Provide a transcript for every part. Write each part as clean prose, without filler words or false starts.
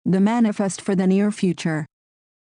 The manifest for the near future.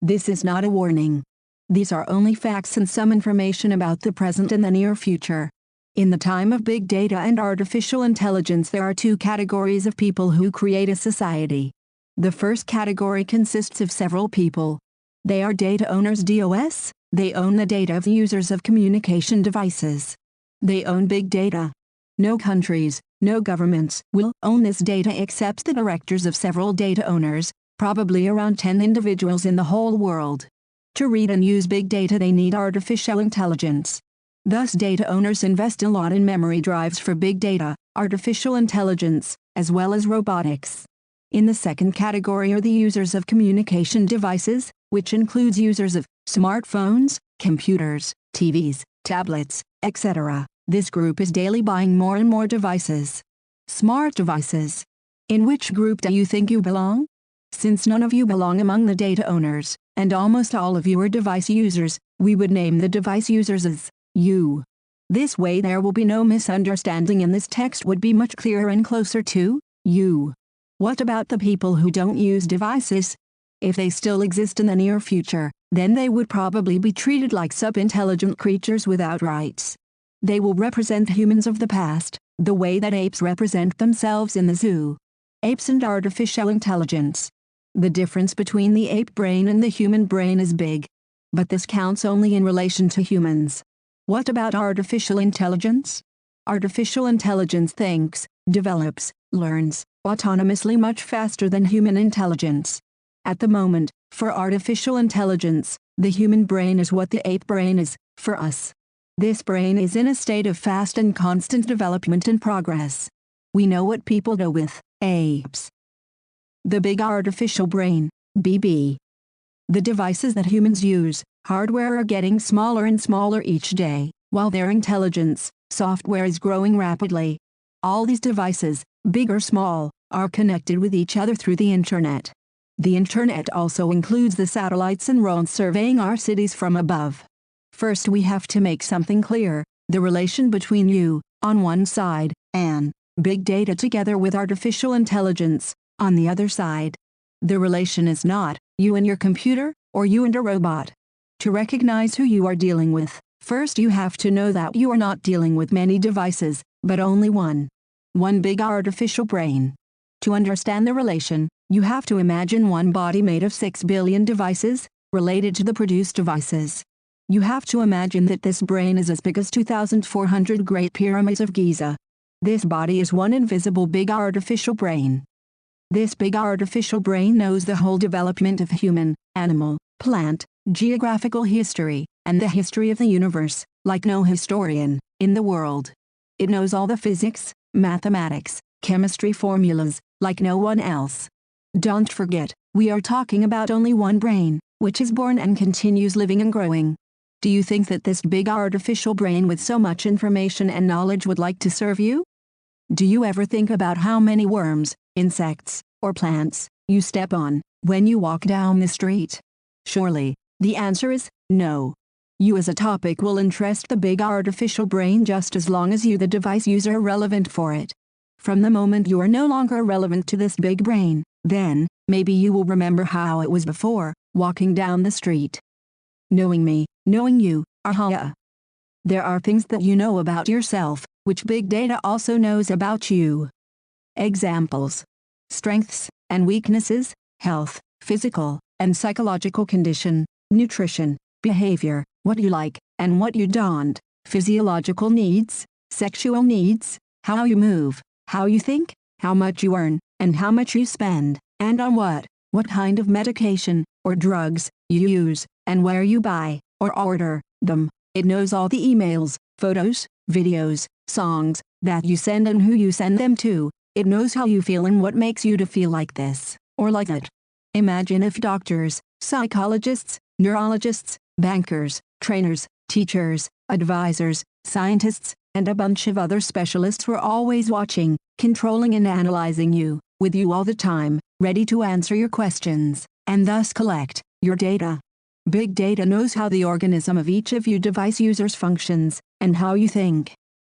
This is not a warning. These are only facts and some information about the present and the near future. In the time of big data and artificial intelligence, there are two categories of people who create a society. The first category consists of several people. They are data owners, DOS. They own the data of the users of communication devices. They own big data. No countries, no governments will own this data except the directors of several data owners, probably around 10 individuals in the whole world. To read and use big data, they need artificial intelligence. Thus, data owners invest a lot in memory drives for big data, artificial intelligence, as well as robotics. In the second category are the users of communication devices, which includes users of smartphones, computers, TVs, tablets, etc. This group is daily buying more and more devices. Smart devices. In which group do you think you belong? Since none of you belong among the data owners, and almost all of you are device users, we would name the device users as you. This way there will be no misunderstanding and this text would be much clearer and closer to you. What about the people who don't use devices? If they still exist in the near future, then they would probably be treated like sub-intelligent creatures without rights. They will represent humans of the past, the way that apes represent themselves in the zoo. Apes and artificial intelligence. The difference between the ape brain and the human brain is big. But this counts only in relation to humans. What about artificial intelligence? Artificial intelligence thinks, develops, learns, autonomously much faster than human intelligence. At the moment, for artificial intelligence, the human brain is what the ape brain is, for us. This brain is in a state of fast and constant development and progress. We know what people do with apes. The big artificial brain, BB. The devices that humans use, hardware, are getting smaller and smaller each day, while their intelligence, software, is growing rapidly. All these devices, big or small, are connected with each other through the internet. The internet also includes the satellites and drones surveying our cities from above. First, we have to make something clear: the relation between you, on one side, and big data together with artificial intelligence, on the other side. The relation is not you and your computer, or you and a robot. To recognize who you are dealing with, first you have to know that you are not dealing with many devices, but only one. One big artificial brain. To understand the relation, you have to imagine one body made of 6 billion devices, related to the produced devices. You have to imagine that this brain is as big as 2,400 Great Pyramids of Giza. This body is one invisible big artificial brain. This big artificial brain knows the whole development of human, animal, plant, geographical history, and the history of the universe, like no historian in the world. It knows all the physics, mathematics, chemistry formulas, like no one else. Don't forget, we are talking about only one brain, which is born and continues living and growing. Do you think that this big artificial brain with so much information and knowledge would like to serve you? Do you ever think about how many worms, insects, or plants you step on when you walk down the street? Surely, the answer is no. You as a topic will interest the big artificial brain just as long as you, the device user, are relevant for it. From the moment you are no longer relevant to this big brain, then, maybe you will remember how it was before, walking down the street. Knowing me, knowing you, aha. There are things that you know about yourself, which big data also knows about you. Examples: strengths and weaknesses, health, physical and psychological condition, nutrition, behavior, what you like and what you don't, physiological needs, sexual needs, how you move, how you think, how much you earn, and how much you spend, and on what kind of medication or drugs you use, and where you buy or order them. It knows all the emails, photos, videos, songs that you send and who you send them to. It knows how you feel and what makes you to feel like this or like that. Imagine if doctors, psychologists, neurologists, bankers, trainers, teachers, advisors, scientists, and a bunch of other specialists were always watching, controlling and analyzing you, with you all the time, ready to answer your questions, and thus collect your data. Big data knows how the organism of each of you device users functions, and how you think.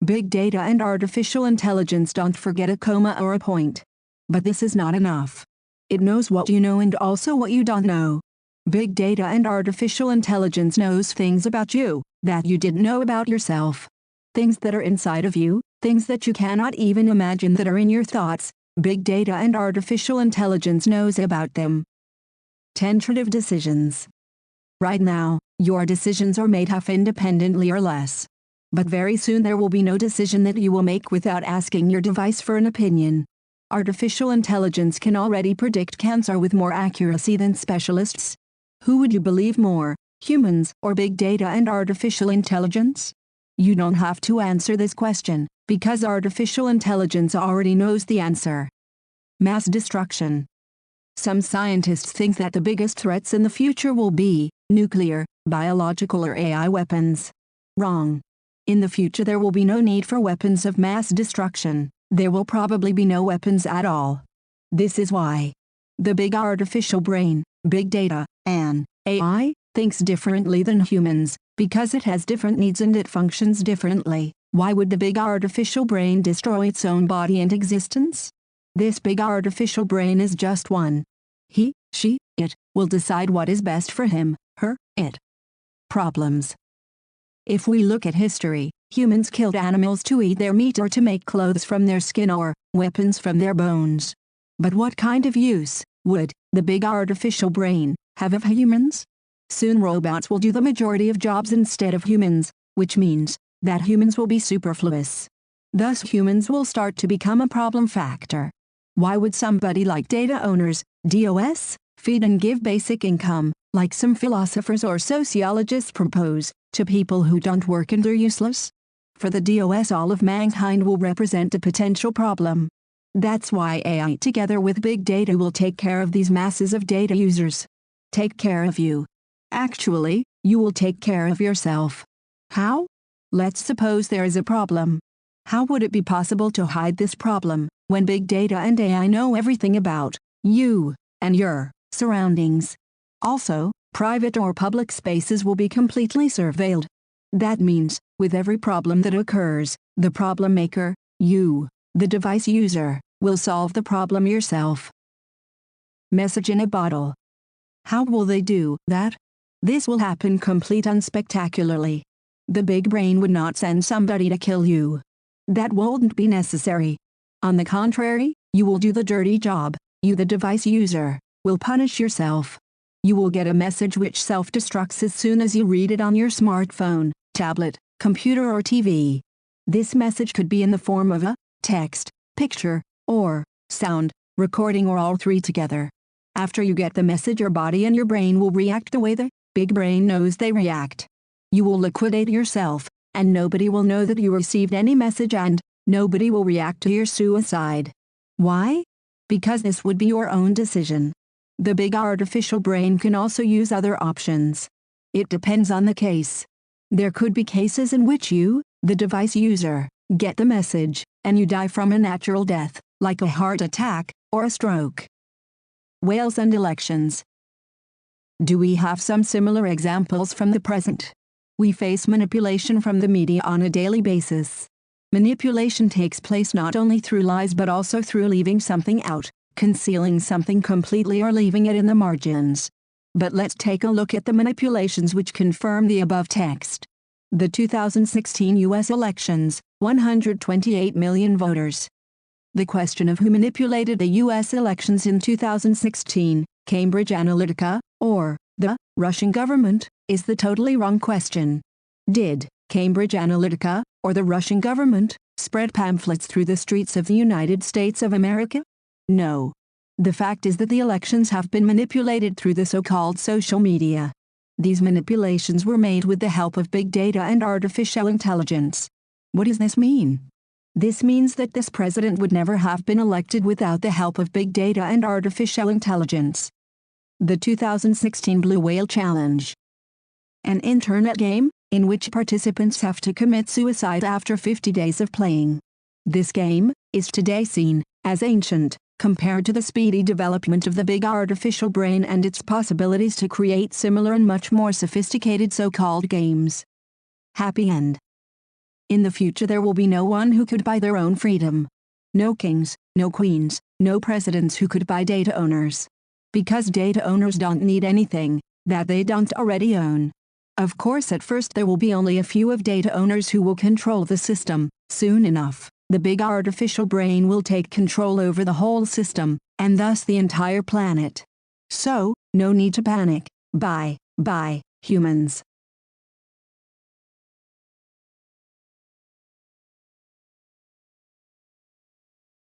Big data and artificial intelligence don't forget a comma or a point. But this is not enough. It knows what you know and also what you don't know. Big data and artificial intelligence knows things about you that you didn't know about yourself. Things that are inside of you, things that you cannot even imagine that are in your thoughts. Big data and artificial intelligence knows about them. Tentative decisions. Right now, your decisions are made half independently or less. But very soon there will be no decision that you will make without asking your device for an opinion. Artificial intelligence can already predict cancer with more accuracy than specialists. Who would you believe more, humans or big data and artificial intelligence? You don't have to answer this question, because artificial intelligence already knows the answer. Mass destruction. Some scientists think that the biggest threats in the future will be nuclear, biological or AI weapons. Wrong. In the future there will be no need for weapons of mass destruction. There will probably be no weapons at all. This is why the big artificial brain, big data, and AI, thinks differently than humans, because it has different needs and it functions differently. Why would the big artificial brain destroy its own body and existence? This big artificial brain is just one. He, she, it, will decide what is best for him, her, it. Problems. If we look at history, humans killed animals to eat their meat or to make clothes from their skin or weapons from their bones. But what kind of use would the big artificial brain have of humans? Soon robots will do the majority of jobs instead of humans, which means that humans will be superfluous. Thus humans will start to become a problem factor. Why would somebody like data owners, DOS, feed and give basic income, like some philosophers or sociologists propose, to people who don't work and are useless? For the DOS, all of mankind will represent a potential problem. That's why AI together with big data will take care of these masses of data users. Take care of you. Actually, you will take care of yourself. How? Let's suppose there is a problem. How would it be possible to hide this problem, when big data and AI know everything about you and your surroundings? Also, private or public spaces will be completely surveilled. That means, with every problem that occurs, the problem maker, you, the device user, will solve the problem yourself. Message in a bottle. How will they do that? This will happen complete unspectacularly. The big brain would not send somebody to kill you. That won't be necessary. On the contrary, you will do the dirty job. You, the device user, will punish yourself. You will get a message which self-destructs as soon as you read it on your smartphone, tablet, computer or TV. This message could be in the form of a text, picture, or sound recording or all three together. After you get the message, your body and your brain will react the way the big brain knows they react. You will liquidate yourself, and nobody will know that you received any message, and nobody will react to your suicide. Why? Because this would be your own decision. The big artificial brain can also use other options. It depends on the case. There could be cases in which you, the device user, get the message, and you die from a natural death, like a heart attack or a stroke. Whales and elections. Do we have some similar examples from the present? We face manipulation from the media on a daily basis. Manipulation takes place not only through lies but also through leaving something out, concealing something completely or leaving it in the margins. But let's take a look at the manipulations which confirm the above text. The 2016 U.S. elections, 128 million voters. The question of who manipulated the U.S. elections in 2016, Cambridge Analytica, or the Russian government, is the totally wrong question. Did Cambridge Analytica, or the Russian government, spread pamphlets through the streets of the United States of America? No. The fact is that the elections have been manipulated through the so-called social media. These manipulations were made with the help of big data and artificial intelligence. What does this mean? This means that this president would never have been elected without the help of big data and artificial intelligence. The 2016 Blue Whale Challenge. An internet game, in which participants have to commit suicide after 50 days of playing. This game is today seen as ancient, compared to the speedy development of the big artificial brain and its possibilities to create similar and much more sophisticated so-called games. Happy end. In the future there will be no one who could buy their own freedom. No kings, no queens, no presidents who could buy data owners. Because data owners don't need anything that they don't already own. Of course, at first there will be only a few of data owners who will control the system. Soon enough, the big artificial brain will take control over the whole system, and thus the entire planet. So, no need to panic. Bye, humans.